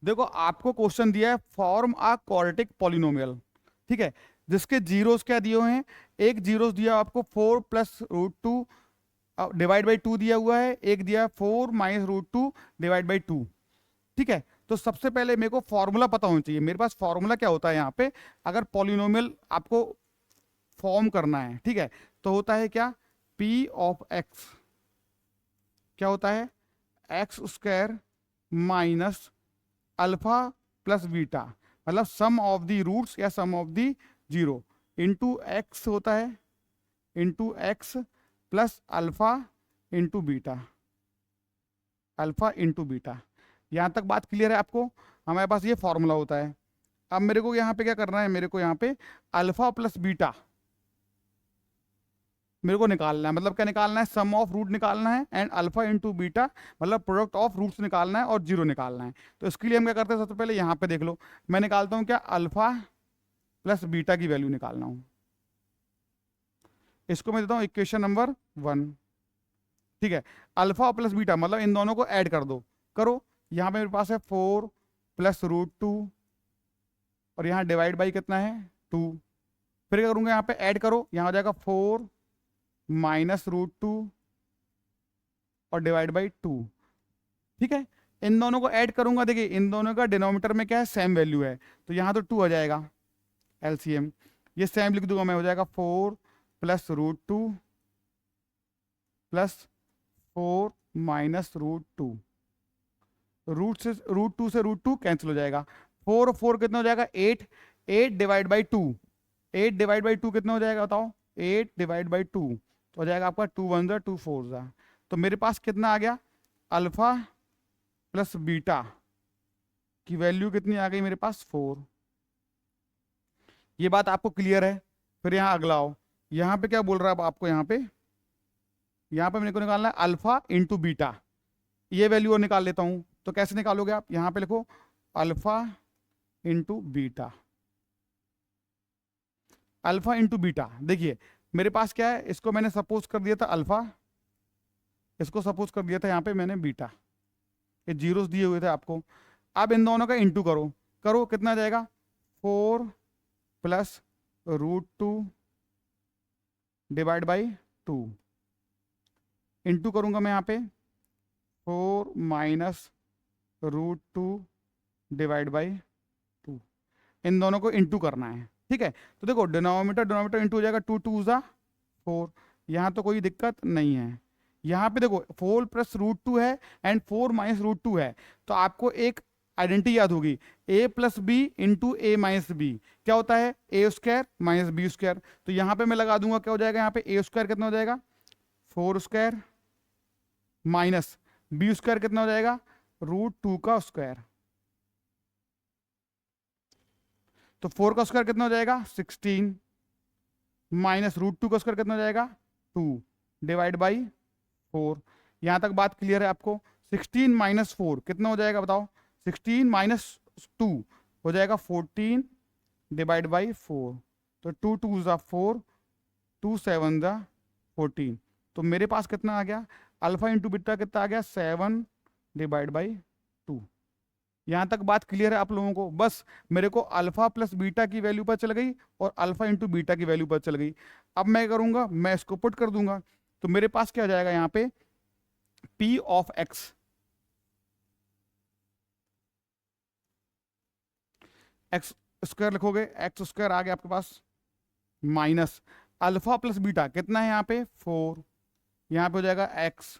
देखो आपको क्वेश्चन दिया है फॉर्म अ क्वाड्रेटिक पॉलिनोमियल, ठीक है, जिसके जीरोस क्या दिए हुए हैं, एक जीरोस दिया आपको 4 + √2 डिवाइड बाई 2 दिया हुआ है, एक दिया 4 - √2 डिवाइड बाई 2, ठीक है। तो सबसे पहले मेरे को फॉर्मूला पता होना चाहिए, मेरे पास फॉर्मूला क्या होता है यहाँ पे, अगर पॉलिनोमियल आपको फॉर्म करना है, ठीक है, तो होता है क्या, पी ऑफ एक्स क्या होता है, x² minus alpha plus beta, मतलब सम ऑफ द रूट्स या sum of the zero, into x होता है, into x plus alpha into beta, alpha into beta. यहां तक बात क्लियर है आपको, हमारे पास ये फॉर्मूला होता है। अब मेरे को यहाँ पे क्या करना है, मेरे को यहाँ पे अल्फा प्लस बीटा मेरे को निकालना है, मतलब क्या निकालना है, सम ऑफ रूट निकालना है, एंड अल्फा इंटू बीटा मतलब प्रोडक्ट ऑफ रूट्स निकालना है और जीरो निकालना है। तो इसके लिए हम क्या करते हैं, सबसे पहले यहाँ पे देख लो, मैं निकालता हूँ क्या, अल्फा प्लस बीटा की वैल्यू निकालना हूँ, इसको मैं देता हूँ इक्वेशन नंबर 1, ठीक है। अल्फा प्लस बीटा मतलब इन दोनों को ऐड कर दो, करो, यहाँ पे मेरे पास है 4 + √2 और यहाँ डिवाइड बाई कितना है 2, फिर क्या करूँगा, यहाँ पे ऐड करो, यहाँ हो जाएगा 4 - √2 और डिवाइड बाई 2, ठीक है। इन दोनों को ऐड करूंगा, देखिए इन दोनों का डिनोमिनेटर में क्या है, सेम वैल्यू है, तो यहाँ तो 2 आ जाएगा एलसीएम, ये सेम लिख दूंगा मैं, हो जाएगा 4 + √2 प्लस 4 - √2, √2 से √2 कैंसिल हो जाएगा, 4 और 4 कितना हो जाएगा 8, 8 डिवाइड बाई 2, 8 डिवाइड बाई 2 कितना हो जाएगा बताओ, 8 डिवाइड बाई 2 तो हो जाएगा आपका 2 × 1 = 2 × 4 = 4, तो मेरे पास कितना आ गया, अल्फा प्लस बीटा की वैल्यू कितनी आ गई मेरे पास 4। ये बात आपको क्लियर है। फिर यहाँ अगला आओ, यहाँ पे क्या बोल रहा है अब आपको, यहाँ पे मेरे को निकालना है अल्फा इंटू बीटा, ये वैल्यू और निकाल लेता हूँ, तो कैसे निकालोगे आप, यहाँ पे लिखो alpha into beta, alpha into beta, देखिए मेरे पास क्या है, इसको मैंने सपोज कर दिया था अल्फा, इसको सपोज कर दिया था यहाँ पे मैंने बीटा, ये जीरोस दिए हुए थे आपको। अब इन दोनों का इंटू करो, करो कितना जाएगा, 4 + √2 डिवाइड बाई 2, इंटू करूंगा मैं यहाँ पे 4 - √2 डिवाइड बाई 2, इन दोनों को इंटू करना है, ठीक है। तो देखो डिनोमिनेटर डिनोमिनेटर इंटू हो जाएगा, 2 × 2 = 4, यहाँ तो कोई दिक्कत नहीं है। यहाँ पे देखो 4 + √2 है एंड 4 - √2 है, तो आपको एक आइडेंटिटी याद होगी, a + b into a - b क्या होता है, a² - b², तो यहाँ पे मैं लगा दूंगा, क्या हो जाएगा, यहाँ पे a² कितना हो जाएगा 4² माइनस b² कितना हो जाएगा √2 का स्क्वायर, तो 4 का स्क्वायर कितना हो जाएगा 16 माइनस √2 का स्क्वायर कितना हो जाएगा 2 डिवाइड बाई 4। यहां तक बात क्लियर है आपको, 16 - 4 कितना हो जाएगा बताओ, 16 - 2 हो जाएगा 14 डिवाइड बाई 4, तो 2 × 2 = 4, 2 × 7 = 14, तो मेरे पास कितना आ गया, अल्फा इंटू बीटा कितना आ गया 7 डिवाइड बाई 2। यहां तक बात क्लियर है आप लोगों को, बस मेरे को अल्फा प्लस बीटा की वैल्यू पर चल गई और अल्फा इंटू बीटा की वैल्यू पर चल गई। अब मैं करूंगा, मैं इसको पुट कर दूंगा, तो मेरे पास क्या हो जाएगा यहाँ पे P ऑफ एक्स, x² लिखोगे, x² आ गया आपके पास माइनस अल्फा प्लस बीटा कितना है यहाँ पे 4, यहाँ पे हो जाएगा x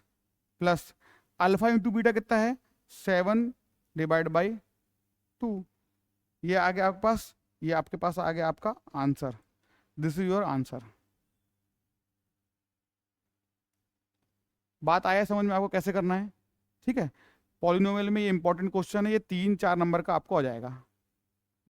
plus alpha into beta कितना है 7 डिवाइड बाई 2, ये आ गया आपके पास, ये आपके पास आ गया आपका answer, this is your answer. बात आया समझ में आपको कैसे करना है, ठीक है। पॉलिनोमियल में ये इंपॉर्टेंट क्वेश्चन है, ये 3-4 नंबर का आपको आ जाएगा।